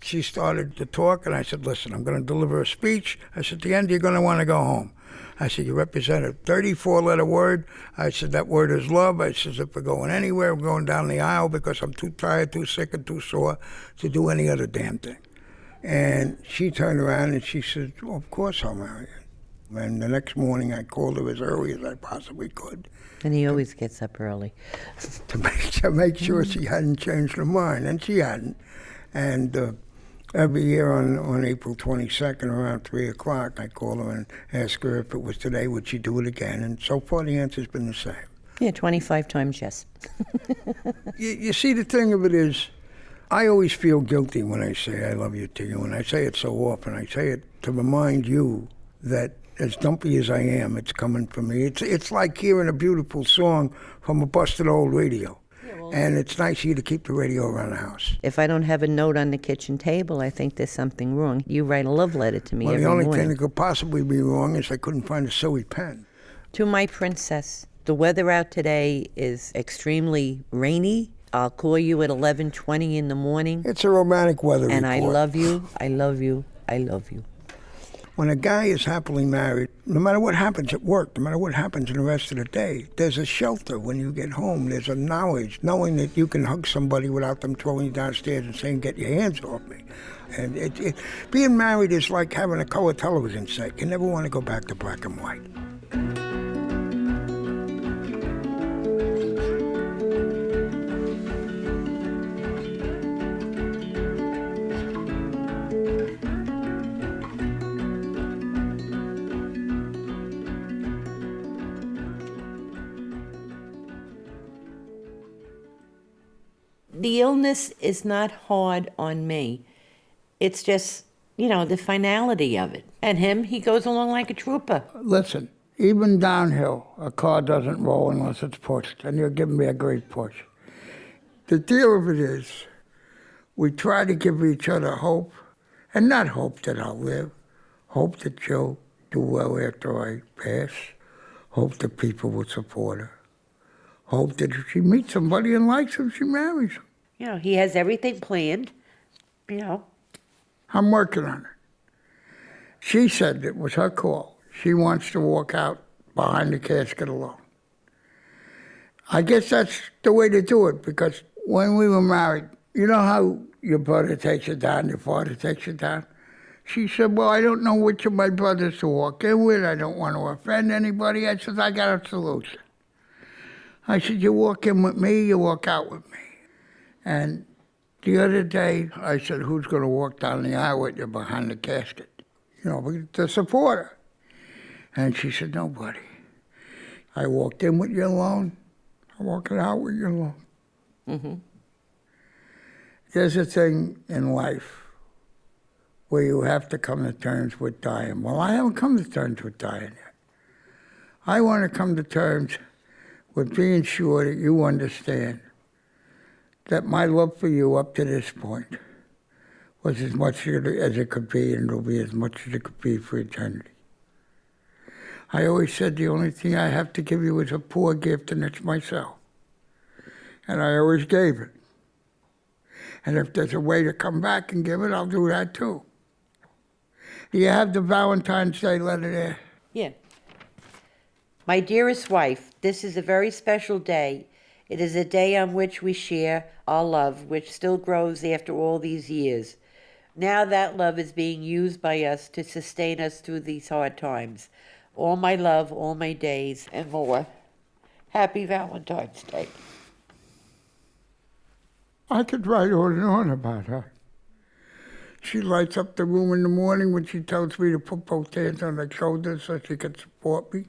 she started to talk, and I said, listen, I'm going to deliver a speech. I said, at the end, you're going to want to go home. I said, you represent a 34-letter word. I said, that word is love. I said, if we're going anywhere, we're going down the aisle because I'm too tired, too sick, and too sore to do any other damn thing. And she turned around and she said, well, of course I'll marry you. And the next morning I called her as early as I possibly could. And he always gets up early. to make sure she hadn't changed her mind, and she hadn't. And every year on April 22nd around 3 o'clock, I call her and ask her if it was today, would she do it again? And so far the answer's been the same. Yeah, 25 times yes. You see, the thing of it is, I always feel guilty when I say I love you to you, and I say it so often. I say it to remind you that as dumpy as I am, it's coming from me. It's like hearing a beautiful song from a busted old radio. And it's nice of you to keep the radio around the house. If I don't have a note on the kitchen table, I think there's something wrong. You write a love letter to me every morning. Well, the only thing that could possibly be wrong is I couldn't find a silly pen. To my princess, the weather out today is extremely rainy. I'll call you at 11:20 in the morning. It's a romantic weather and report. I love you, I love you, I love you. When a guy is happily married, no matter what happens at work, no matter what happens in the rest of the day, there's a shelter when you get home. There's a knowledge, knowing that you can hug somebody without them throwing you downstairs and saying, get your hands off me. And being married is like having a color television set. You never want to go back to black and white. The illness is not hard on me. It's just, the finality of it. And him, he goes along like a trooper. Listen, even downhill, a car doesn't roll unless it's pushed, and you're giving me a great push. The deal of it is, we try to give each other hope, and not hope that I'll live, hope that she'll do well after I pass, hope that people will support her, hope that if she meets somebody and likes him, she marries him. He has everything planned, I'm working on it. She said it was her call. She wants to walk out behind the casket alone. I guess that's the way to do it, because when we were married, you know how your brother takes you down, your father takes you down? She said, well, I don't know which of my brothers to walk in with. I don't want to offend anybody. I said, I got a solution. I said, you walk in with me, you walk out with me. And the other day, I said, who's going to walk down the aisle with you behind the casket? To support her. And she said, nobody. I walked in with you alone. I'm walking out with you alone. Mm-hmm. There's a thing in life where you have to come to terms with dying. Well, I haven't come to terms with dying yet. I want to come to terms with being sure that you understand that my love for you up to this point was as much as it could be, and it'll be as much as it could be for eternity. I always said the only thing I have to give you is a poor gift, and it's myself. And I always gave it. And if there's a way to come back and give it, I'll do that too. Do you have the Valentine's Day letter there? Yeah. My dearest wife, this is a very special day. It is a day on which we share our love, which still grows after all these years. Now that love is being used by us to sustain us through these hard times. All my love, all my days, and more. Happy Valentine's Day. I could write on and on about her. She lights up the room in the morning when she tells me to put both hands on her shoulders so she can support me.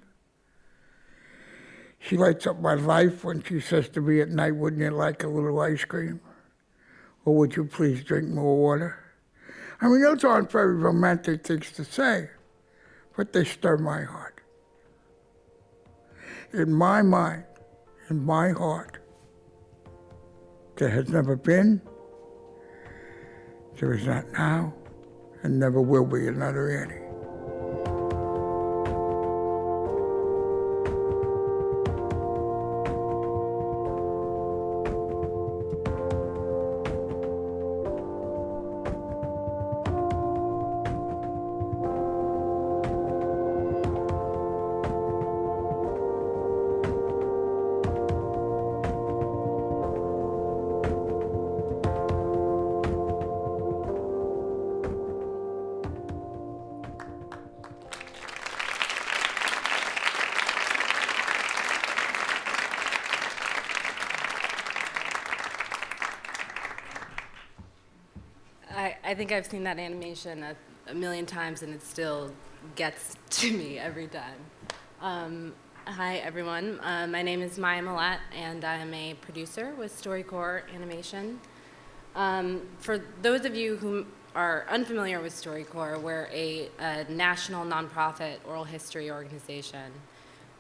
She lights up my life when she says to me at night, wouldn't you like a little ice cream? Or would you please drink more water? I mean, those aren't very romantic things to say, but they stir my heart. In my mind, in my heart, there has never been, there is not now, and never will be another Annie. I think I've seen that animation a million times, and it still gets to me every time. Hi, everyone. My name is Maya Millette, and I'm a producer with Storycorps Animation. For those of you who are unfamiliar with Storycorps, we're a national nonprofit oral history organization.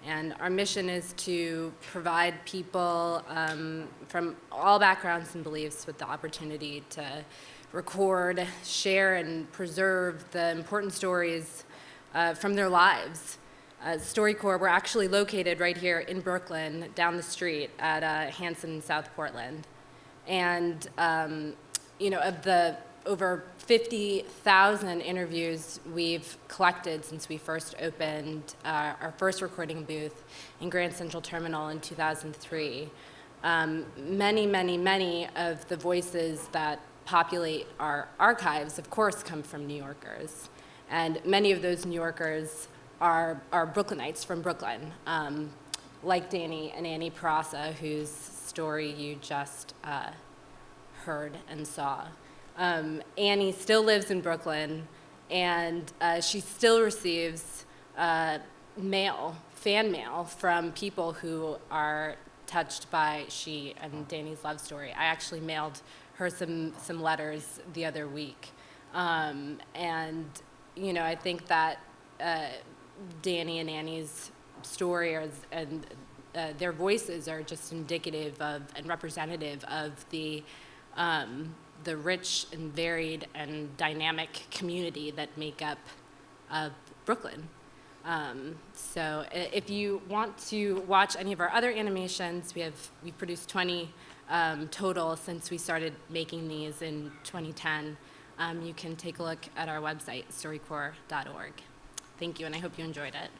And our mission is to provide people from all backgrounds and beliefs with the opportunity to record, share, and preserve the important stories from their lives. Storycorps, we're actually located right here in Brooklyn, down the street at Hanson, South Portland. And of the over 50,000 interviews we've collected since we first opened our first recording booth in Grand Central Terminal in 2003. Many of the voices that populate our archives, of course, come from New Yorkers. And many of those New Yorkers are Brooklynites from Brooklyn, like Danny and Annie Peraza, whose story you just heard and saw. Annie still lives in Brooklyn, and she still receives fan mail from people who are touched by she and Danny's love story. I actually mailed her some letters the other week. I think that Danny and Annie's story and their voices are just indicative of and representative of the rich and varied and dynamic community that make up Brooklyn. So if you want to watch any of our other animations, we've produced 20 total since we started making these in 2010. You can take a look at our website, storycorps.org. Thank you, and I hope you enjoyed it.